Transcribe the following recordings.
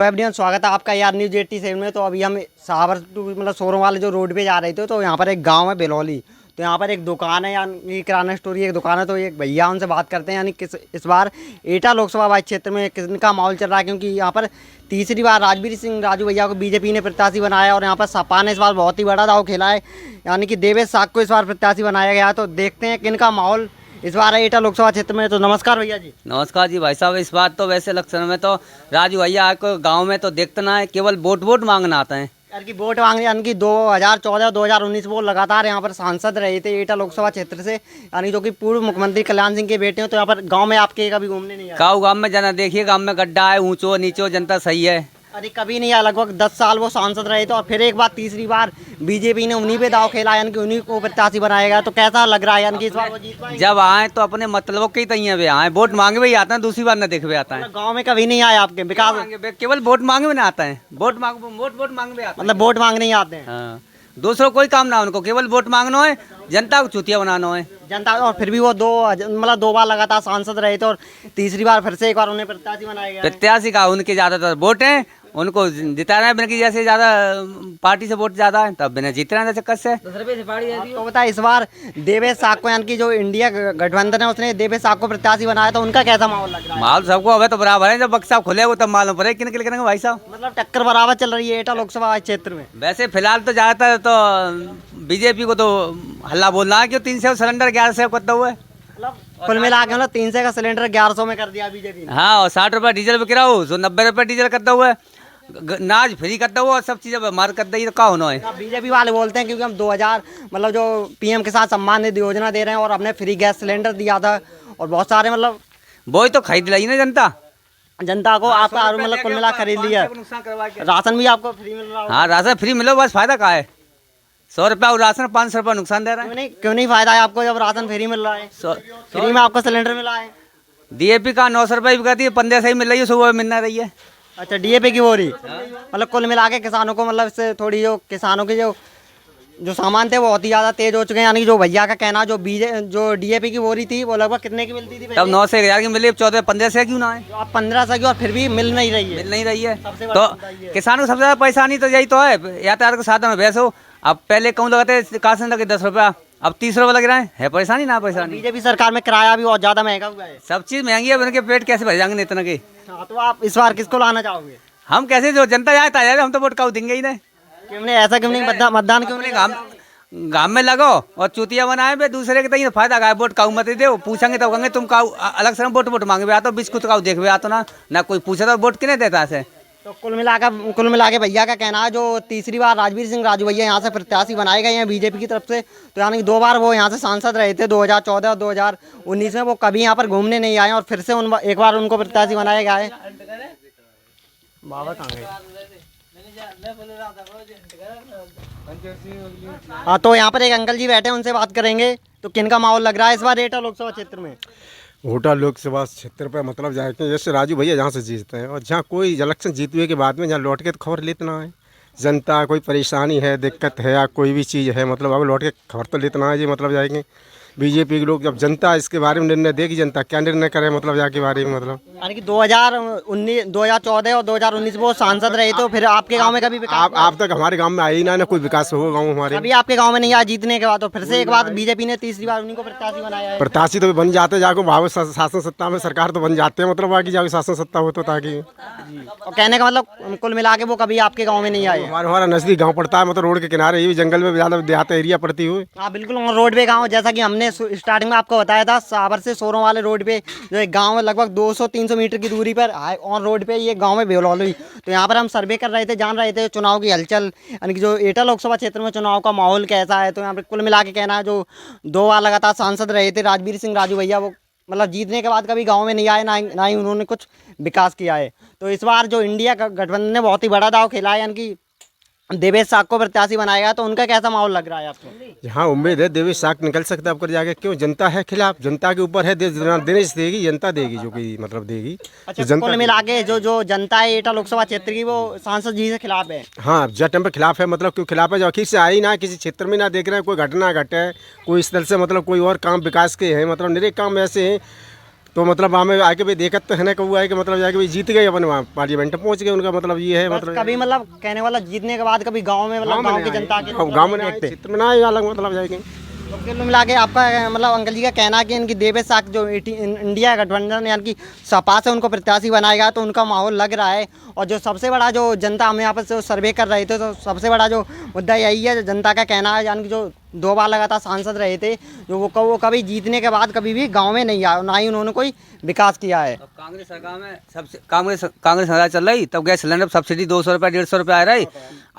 Everyone, स्वागत है आपका यार न्यूज 87 में। तो अभी हम सावर मतलब शोरों वाले जो रोड पे जा रहे थे, तो यहाँ पर एक गांव है बेलौली। तो यहाँ पर एक दुकान है, यानी किराना स्टोर की एक दुकान है। तो एक भैया उनसे बात करते हैं, यानी किस इस बार एटा लोकसभा वाइस क्षेत्र में किसका माहौल चल रहा है, क्योंकि यहाँ पर तीसरी बार राजवीर सिंह राजू भैया को बीजेपी ने प्रत्याशी बनाया और यहाँ पर सपा ने इस बार बहुत ही बड़ा दाव खेला है, यानी कि देवेश साग को इस बार प्रत्याशी बनाया गया है। तो देखते हैं किनका माहौल इस बार है एटा लोकसभा क्षेत्र में। तो नमस्कार भैया जी। नमस्कार जी भाई साहब। इस बार तो वैसे इलेक्शन में तो राजू भैया को गांव में तो देखते ना है, केवल वोट मांगना आता है। यार की वोट मांगने, यानी कि 2014-2019 वो लगातार यहाँ पर सांसद रहे थे एटा लोकसभा क्षेत्र से, यानी जो कि पूर्व मुख्यमंत्री कल्याण सिंह के बेटे हो। तो यहाँ पर गांव में आपके कभी घूमने नहीं आए? गाँव में जाना, देखिए गाँव में गड्ढा है, ऊंचो नीचो, जनता सही है। अरे कभी नहीं आया, लगभग 10 साल वो सांसद रहे थे और फिर एक बार तीसरी बार बीजेपी ने उन्हीं पे दाव खेला, यानी कि उन्हीं को प्रत्याशी बनाया गया। तो कैसा लग रहा है, यानी कि इस बार वो जीत पाएंगे? जब आए तो अपने मतलबों के ही तैयार भी आए, वोट मांगे भी आता है, दूसरी बार न देखे आता है। गाँव में कभी नहीं आए आपके विकास? केवल वोट मांगे भी ना आता है, वोट मांगे भी आता है। मतलब वोट मांगने ही आते हैं? हाँ, दूसरों कोई काम ना उनको, केवल वोट मांगना है, जनता को चुतिया बनाना है जनता। और फिर भी वो दो बार लगातार सांसद रहे थे और तीसरी बार फिर से एक बार उन्हें प्रत्याशी बनाया गया। प्रत्याशी का उनके ज्यादातर वोट है, उनको जिताना है। बिना जैसे ज्यादा पार्टी से वोट ज्यादा है, तब बिना जीतना है चक्कर से। तो बता, इस बार देवेश साग को, यानी कि जो इंडिया गठबंधन है उसने देवेश साग को प्रत्याशी बनाया, तो उनका कैसा माहौल लग रहा है? माहौल सबको अब तो बराबर है, जब बक्सा खुले वो तब मालूम पड़े किन किन करेंगे भाई साहब। मतलब टक्कर बराबर चल रही है एटा लोकसभा क्षेत्र में। वैसे फिलहाल तो ज्यादातर तो बीजेपी को तो हल्ला बोलना है कि 300 सिलेंडर 1100 करता हुआ है। कुल मिला के मतलब 300 का सिलेंडर 1100 में कर दिया बीजेपी ने। हाँ, और 60 रुपये डीजल पे गिराओ, तो 90 रुपये डीजल करता हुआ है, नाज फ्री करता हुआ और सब चीज़ें मार करता है। तो क्या होना है? बीजेपी वाले बोलते हैं क्योंकि हम 2000 मतलब जो पीएम किसान सम्मान निधि योजना दे रहे हैं और हमने फ्री गैस सिलेंडर दिया था और बहुत सारे मतलब वो ही तो खरीद लाई ना जनता को। आपका मतलब कुल मिला खरीद लिया, राशन भी आपको फ्री मिल रहा है? हाँ, राशन फ्री मिलो, बस फायदा क्या है? 100 रुपया और राशन 500 रुपया नुकसान दे रहा है। क्यों नहीं फायदा है आपको, जब राशन फ्री मिल रहा है? फ्री में आपको सिलेंडर मिला है। DAP का 900 रुपये भी कहती है, 15 से ही मिल रही है, सुबह मिलना रही है। अच्छा, DAP की बोरी। मतलब कुल मिला के किसानों को, मतलब इससे थोड़ी जो किसानों के जो सामान थे वो बहुत ही ज़्यादा तेज हो चुके हैं। यानी कि जो भैया का कहना, जो DAP की बोरी थी वो लगभग कितने की मिलती थी? तब 9 से 1000 की मिली, 14-15 से क्यों ना है? तो अब 1500 की और फिर भी मिल नहीं रही है। तो किसानों को सबसे ज़्यादा परेशानी तो यही तो है, यातायात के साधन में भैंस हो। अब पहले कौन लगाते कासन लगे 10 रुपया, अब 30 रुपये लग रहे हैं। परेशानी ना परेशानी। बीजेपी सरकार में किराया भी बहुत ज़्यादा महंगा हुआ है, सब चीज़ महंगी है, उनके पेट कैसे भर जाएंगे इतना के। हाँ, तो आप इस बार किसको लाना चाहोगे? हम कैसे, जो जनता जाए ता जाए, हम तो वोट काऊ देंगे ही नहीं। क्यों नहीं, ऐसा क्यों नहीं? मतदान क्यों नहीं? गाँव में लगो और चुतिया बनाए बे दूसरे के तई फायदा का वोट काऊ मत दे। पूछेंगे तो कहेंगे तुम काऊ अलग से वोट मांगे भी आते, बिस्कुट काऊ देख भी आते ना कोई पूछे तो वोट किने देता है। तो कुल मिला के भैया का कहना है, जो तीसरी बार राजवीर सिंह राजू भैया यहाँ से प्रत्याशी बनाए गए हैं बीजेपी की तरफ से, तो यानी कि 2 बार वो यहाँ से सांसद रहे थे, 2014 और 2019 में। वो कभी यहाँ पर घूमने नहीं आए और फिर से एक बार उनको प्रत्याशी बनाया गया है। बाबा कहाँ गए? हाँ, तो यहाँ पर एक अंकल जी बैठे हैं, उनसे बात करेंगे। तो किनका माहौल लग रहा है इस बार एटा लोकसभा क्षेत्र में? होटा लोकसभा क्षेत्र पे मतलब जाके जैसे राजू भैया जहाँ से जीतते हैं, और जहाँ कोई इलेक्शन जीतने के बाद में जहाँ लौट के तो खबर लेतना है। जनता कोई परेशानी है, दिक्कत है या कोई भी चीज़ है, मतलब अब लौट के खबर तो लेतना है जी। मतलब जाएंगे बीजेपी के लोग, जब जनता इसके बारे में निर्णय देगी, जनता क्या निर्णय करे मतलब जाके बारे में। मतलब यानी कि 2014 और 2019 वो सांसद रहे, तो फिर आपके गांव में कभी विकास? आप तक हमारे गांव में आई ना कोई विकास होगा गाँव हमारे। अभी आपके गांव में नहीं आया जीतने के बाद, तो फिर से एक बार बीजेपी ने तीसरी बार उन्हीं को प्रत्याशी बनाया है। प्रत्याशी तो बन जाते, जाको भाव शासन सत्ता में सरकार तो बन जाते हैं, मतलब बाकी जाके शासन सत्ता हो तो ताकि। और कहने का मतलब कुल मिला के वो कभी आपके गाँव में नहीं आए? हमारा नजदीक गाँव पड़ता है, मतलबरोड के किनारे, ये जंगल में ज़्यादा देहात एरिया पड़ती हुई। हाँ बिल्कुल, रोड पे गाँव, जैसा कि हमने स्टार्टिंग में आपको बताया था, सावर से सोरों वाले रोड पे जो एक गांव है, लगभग 200-300 मीटर की दूरी पर ऑन रोड पे ये गांव में बेलौली। तो यहाँ पर हम सर्वे कर रहे थे, जान रहे थे चुनाव की हलचल, यानी कि जो एटा लोकसभा क्षेत्र में चुनाव का माहौल कैसा है। तो यहाँ पर कुल मिला के कहना है, जो 2 बार लगातार सांसद रहे थे राजवीर सिंह राजू भैया, वो मतलब जीतने के बाद कभी गाँव में नहीं आए, ना ही उन्होंने कुछ विकास किया है। तो इस बार जो इंडिया गठबंधन ने बहुत ही बड़ा दाव खेला है, यानी कि देवेश साग को प्रत्याशी बनाएगा, तो उनका कैसा माहौल लग रहा है आपको? हाँ, उम्मीद है देवेश साग निकल सकता है आपको जाके। क्यों, जनता है खिलाफ, जनता के ऊपर है, देने से देगी जनता, देगी जो कि मतलब देगी। अच्छा, तो कुल मिला के जो जनता है एटा लोकसभा क्षेत्र की, वो सांसद जी से खिलाफ है? हाँ, जटम पे खिलाफ है। मतलब क्यों खिलाफ है, जो आखिर से आई ना किसी क्षेत्र में ना देख रहे हैं कोई घटना घटे, कोई इस तरह से मतलब कोई और काम विकास के हैं, मतलब निरे काम ऐसे हैं तो मतलब हमें आके भी देखत तो है ना कबू आए कि मतलब जाके भी जीत गए अपन वहाँ पार्लियामेंट में पहुँच गए, उनका मतलब ये है। मतलब कभी मतलब कहने वाला जीतने के बाद कभी गांव में मतलब गांव की जनता के गाँव में नहीं, क्षेत्र में ना आए अलग मतलब जाएंगे। तो कुल मिला के आपका मतलब अंकल जी का कहना है कि इनकी देवे साख जो इंडिया गठबंधन यानी कि सपा से उनको प्रत्याशी बनाएगा तो उनका माहौल लग रहा है। और जो सबसे बड़ा जो जनता हम यहाँ पर से सर्वे कर रहे थे तो सबसे बड़ा जो मुद्दा यही है, जनता का कहना है यानी कि जो 2 बार लगातार सांसद रहे थे जो वो कभी जीतने के बाद कभी भी गाँव में नहीं आए, ना ही उन्होंने कोई विकास किया है। कांग्रेस सरकार में सबसे कांग्रेस सरकार चल रही तब गैस सिलेंडर पर सब्सिडी 200 रुपये 150 रुपये आ रही।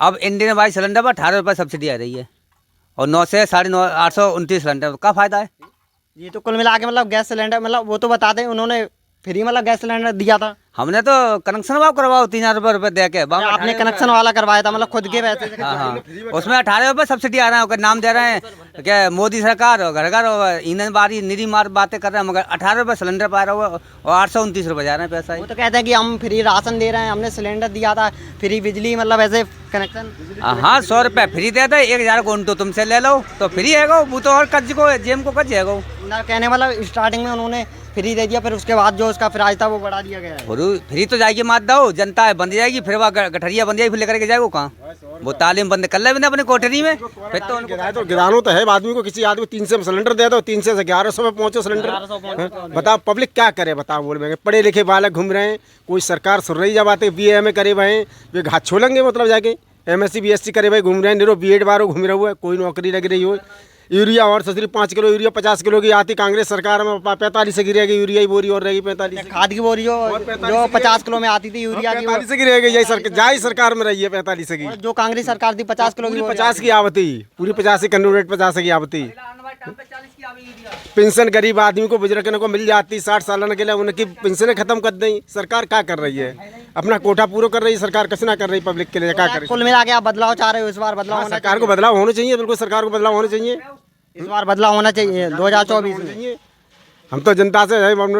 अब इंडियन वाइज सिलेंडर पर 18 रुपये सब्सिडी आ रही है और 9 से 829 सिलेंडर, तो क्या फायदा है? ये तो कुल मिला के मतलब गैस सिलेंडर मतलब वो तो बताते हैं उन्होंने फ्री मतलब गैस सिलेंडर दिया था। हमने तो कनेक्शन वाप करवाओ 3000 रुपये दे के। आपने कनेक्शन वाला करवाया था मतलब खुद के पैसे से? हाँ हाँ, उसमें 18 रुपये सब्सिडी आ रहा है, नाम दे रहे हैं क्या मोदी सरकार और घर घर ईंधन बारी निरी मार बातें कर रहे हैं, मगर 18 रुपये सिलेंडर पा रहा हुआ और 829 रुपये जा रहे हैं पैसा। वो तो कहते हैं कि हम फ्री राशन दे रहे हैं, हमने सिलेंडर दिया था, फ्री बिजली मतलब ऐसे कनेक्शन। हाँ 100 रुपये फ्री दे दे, 1000 को तो तुमसे ले लो तो फ्री है वो तो, और कज को जेम को कज है ना कहने मतलब स्टार्टिंग में उन्होंने फ्री दे दिया, फिर उसके बाद जो उसका प्राइस था वो बढ़ा दिया गया है। फ्री तो जाएगी मात दो, जनता है बंद जाएगी, फिर वह गठरिया बंद जाएगी, फिर लेकर के जाएगा कहाँ? वो तालीम बंद कर ले अपने कोठरी में, फिर तो तो गिरानो तो है आदमी को, किसी आदमी को 300 सिलेंडर दे दो, 300 से 1100 में पहुंचो सिलेंडर। बताओ पब्लिक क्या करे, बताओ बोल में पढ़े लिखे बालक घूम रहे हैं, कोई सरकार सुन रही जब आते BA करे भाई वे घात छोलेंगे मतलब जाके MSc BSc करे भाई घूम रहे हैं, निरो B.Ed बारो घूम रहा हुआ है, कोई नौकरी लग रही हो। यूरिया और ससुरी 5 किलो यूरिया 50 किलो की आती कांग्रेस सरकार में 45 से गिरेगी यूरिया की बोरी और रहेगी 45। खाद की बोरी जो 50 किलो में आती थी यूरिया की 45 से गिरेगी, यही सरकार में रही है 45 की। जो कांग्रेस सरकार थी 50 किलो की 50 की आवती पूरी 50 कैंडिडेट 50 की आवती। पेंशन गरीब आदमी को बुजुर्ग को मिल जाती 60 साल के लिए, उनकी पेंशन खत्म कर दी। सरकार क्या कर रही है? अपना कोटा पूरा कर रही है सरकार, कुछ ना कर रही पब्लिक के लिए। क्या कर कुल मिला के आप बदलाव चाह रहे हो? इस बार बदलाव होना सरकार को बदलाव होना चाहिए, बिल्कुल सरकार को बदलाव होना चाहिए, इस बार बदलाव होना चाहिए 2024 में। हम तो जनता से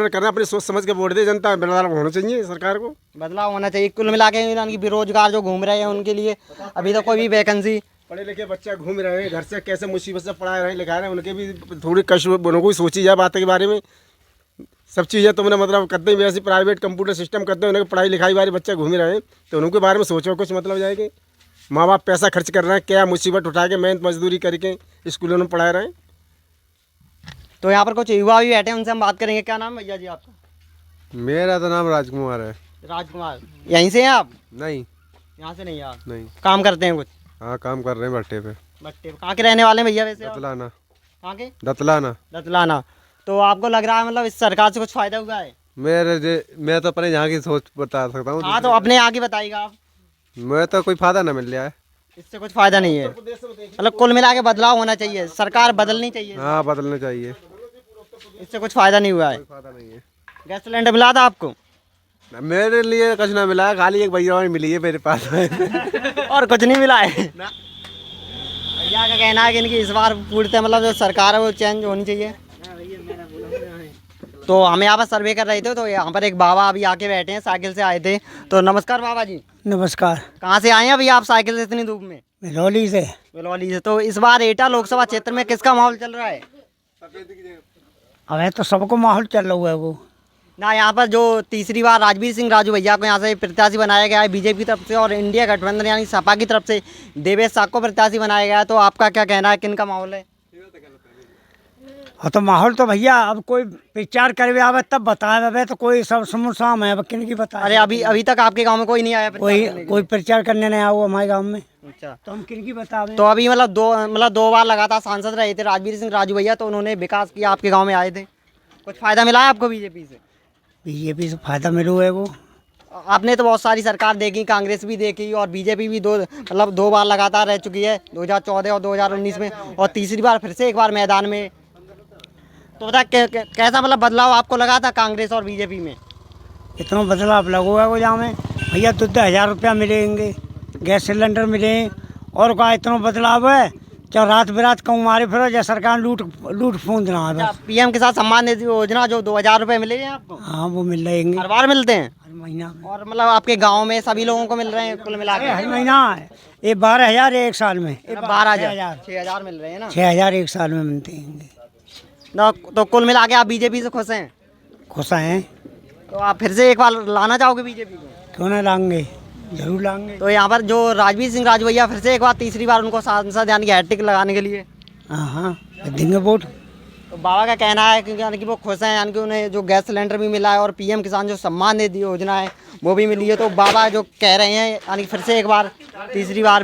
करना, अपनी सोच समझ के वोट दे, जनता बदलाव होना चाहिए, सरकार को बदलाव होना चाहिए। कुल मिला के बेरोजगार जो घूम रहे हैं उनके लिए अभी तक कोई भी वैकेंसी, पढ़े लिखे बच्चे घूम रहे हैं घर से, कैसे मुसीबत से पढ़ा रहे हैं लिखा रहे हैं, उनके भी थोड़ी कष्ट उनको भी सोची जाए बातें के बारे में। सब चीज़ें तुमने मतलब करते हैं वैसे प्राइवेट कंप्यूटर सिस्टम करते हैं, उनके पढ़ाई लिखाई वाले बच्चे घूम रहे हैं, तो उनके बारे में सोचो कुछ मतलब जाएगी। माँ बाप पैसा खर्च कर रहे हैं, क्या मुसीबत उठा के मेहनत मजदूरी करके स्कूलों में पढ़ा रहे हैं। तो यहाँ पर कुछ युवा भी बैठे हैं, उनसे हम बात करेंगे। क्या नाम है भैया जी आपका? मेरा तो नाम राजकुमार है। राजकुमार, यहीं से हैं आप? नहीं, यहाँ से नहीं आप? नहीं। काम करते हैं कुछ? हाँ काम कर रहे हैं भट्टे पे। भट्टे पे। कहाँ के रहने वाले हैं भैया वैसे आप? दतलाना। कहाँ के? दतलाना। दतलाना। तो आपको लग रहा है मतलब इस सरकार से कुछ फायदा हुआ है? मैं तो अपने यहाँ की सोच बता सकता हूँ। हाँ तो अपने आगे बताइएगा आप। मैं तो कोई फायदा ना मिल रहा है, इससे कुछ फायदा नहीं है, मतलब कुल मिला के बदलाव होना चाहिए, सरकार बदलनी चाहिए। हाँ बदलना चाहिए, इससे कुछ फायदा नहीं हुआ है। फायदा नहीं है। गैस सिलेंडर मिला था आपको? मेरे लिए कुछ ना मिला है, खाली एक भैया मिली है मेरे पास। और कुछ नहीं मिला है? भैया का कहना है कि इनकी इस बार पूछते मतलब जो सरकार है वो चेंज होनी चाहिए। तो हम यहाँ पर सर्वे कर रहे थे तो यहाँ पर एक बाबा अभी आके बैठे हैं, साइकिल से आए थे। तो नमस्कार बाबा जी। नमस्कार। कहाँ से आए हैं अभी आप साइकिल से इतनी धूप में? बिलौली से। बिलौली से। तो इस बार एटा लोकसभा क्षेत्र में किसका माहौल चल रहा है? अब तो सबको माहौल चल रहा है वो ना। यहाँ पर जो तीसरी बार राजवीर सिंह राजू भैया को यहाँ से प्रत्याशी बनाया गया है बीजेपी की तरफ से, और इंडिया गठबंधन यानी सपा की तरफ से देवेश साख को प्रत्याशी बनाया गया है। तो आपका क्या कहना है, किन का माहौल है? हाँ तो माहौल तो भैया अब कोई प्रचार करे आवे तब बताए, तो कोई सब सुमसाम है, अब किन की बताए? अरे अभी तक आपके गांव में कोई नहीं आया? कोई प्रचार करने नहीं आया हमारे गांव में। अच्छा, तो हम किन की बतावे? तो अभी मतलब दो बार लगातार सांसद रहे थे राजवीर सिंह राजू भैया, तो उन्होंने विकास किया, आपके गाँव में आए थे, कुछ फायदा मिला है आपको बीजेपी से? बीजेपी से फायदा मिलो है वो। आपने तो बहुत सारी सरकार देखी, कांग्रेस भी देखी और बीजेपी भी दो बार लगातार रह चुकी है, 2014 और 2019 में, और तीसरी बार फिर से एक बार मैदान में। तो बता कैसा मतलब बदलाव आपको लगा था कांग्रेस और बीजेपी में? इतना बदलाव लगोगा वो जहाँ में भैया 1000 रुपया मिलेंगे, गैस सिलेंडर मिले, और का इतना बदलाव है। चाहे रात बिरात कहूँ मारे फिर जैसे सरकार लूट फूंद रहा है बस। PM किसान सम्मान निधि योजना जो 2000 रुपये मिले हैं आपको? हाँ वो मिल रहेंगे, हर बार मिलते हैं? हर महीना। और मतलब आपके गांव में सभी लोगों को मिल रहे हैं कुल मिला के? हर महीना ये 12,000 एक साल में। 12,000 6,000 मिल रहे हैं ना? 6,000 एक साल में मिलते हैं तो कुल मिला के आप बीजेपी से खुश हैं? खुश हैं। तो आप फिर से एक बार लाना चाहोगे बीजेपी को? क्यों ना लाएंगे, जरूर लाएंगे। तो यहाँ पर जो राजवीर सिंह राजू भैया फिर से एक बार तीसरी बार उनको सांसद यानी कि हैट्रिक लगाने के लिए, हाँ हाँ देंगे वोट। तो बाबा का कहना है क्योंकि यानी कि वो खुश हैं, यानी कि उन्हें जो गैस सिलेंडर भी मिला है और पीएम किसान जो सम्मान निधि योजना है वो भी मिली है। तो बाबा जो कह रहे हैं यानी कि फिर से एक बार तीसरी बार